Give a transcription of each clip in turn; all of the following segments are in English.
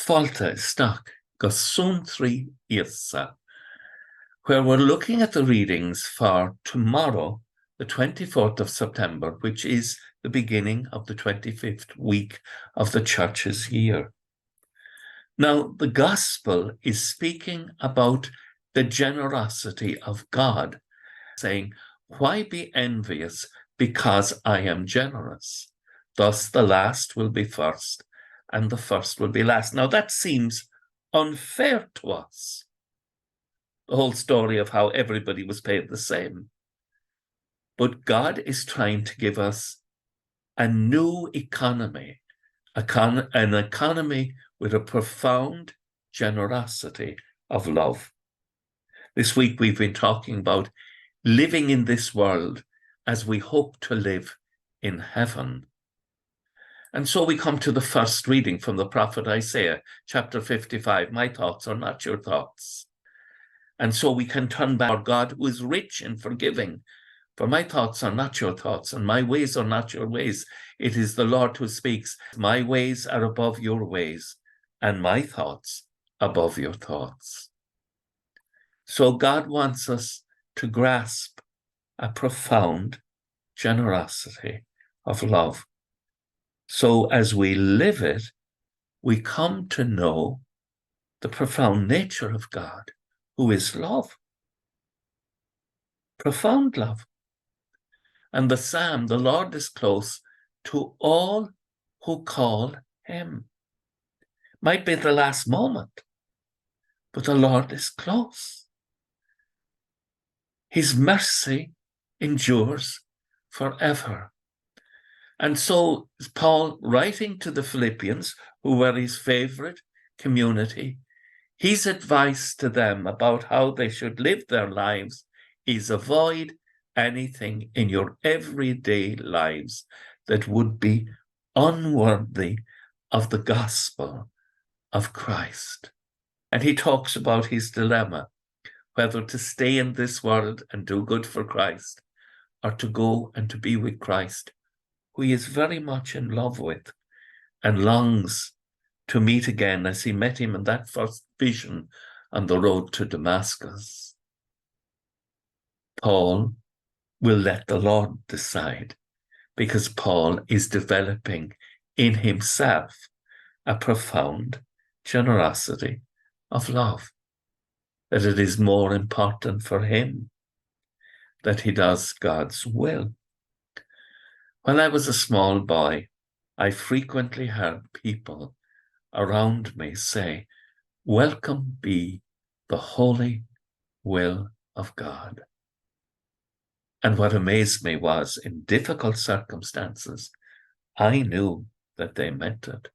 Fáilte isteach go Suantraí Íosa, where we're looking at the readings for tomorrow, the 24th of September, which is the beginning of the 25th week of the Church's year. Now, the Gospel is speaking about the generosity of God, saying, "Why be envious because I am generous? Thus the last will be first, and the first will be last." Now, that seems unfair to us. The whole story of how everybody was paid the same. But God is trying to give us a new economy, an economy with a profound generosity of love. This week we've been talking about living in this world as we hope to live in heaven. And so we come to the first reading from the prophet Isaiah, chapter 55. My thoughts are not your thoughts. And so we can turn back to God, who is rich in forgiving. For my thoughts are not your thoughts, and my ways are not your ways. It is the Lord who speaks. My ways are above your ways, and my thoughts above your thoughts. So God wants us to grasp a profound generosity of love. So as we live it, we come to know the profound nature of God, who is love. Profound love. And the psalm, the Lord is close to all who call him. Might be the last moment, but the Lord is close. His mercy endures forever. And so Paul, writing to the Philippians, who were his favorite community, his advice to them about how they should live their lives is avoid anything in your everyday lives that would be unworthy of the gospel of Christ. And he talks about his dilemma, whether to stay in this world and do good for Christ, or to go and to be with Christ, who he is very much in love with and longs to meet again as he met him in that first vision on the road to Damascus. Paul will let the Lord decide, because Paul is developing in himself a profound generosity of love, that it is more important for him that he does God's will. When I was a small boy, I frequently heard people around me say, "Welcome be the holy will of God." And what amazed me was, in difficult circumstances, I knew that they meant it.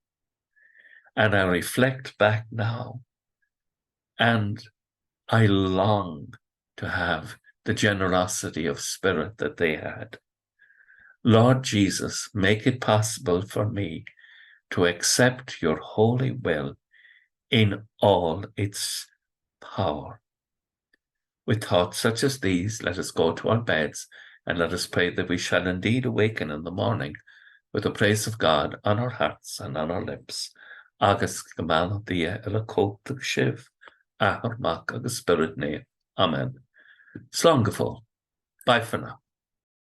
And I reflect back now, and I long to have the generosity of spirit that they had. Lord Jesus, make it possible for me to accept your holy will in all its power. With thoughts such as these, let us go to our beds and let us pray that we shall indeed awaken in the morning with the praise of God on our hearts and on our lips. Agus gamal dia a cóta shiv, ahar mak agus spirit ne. Amen. Slán go fóill. Bye for now.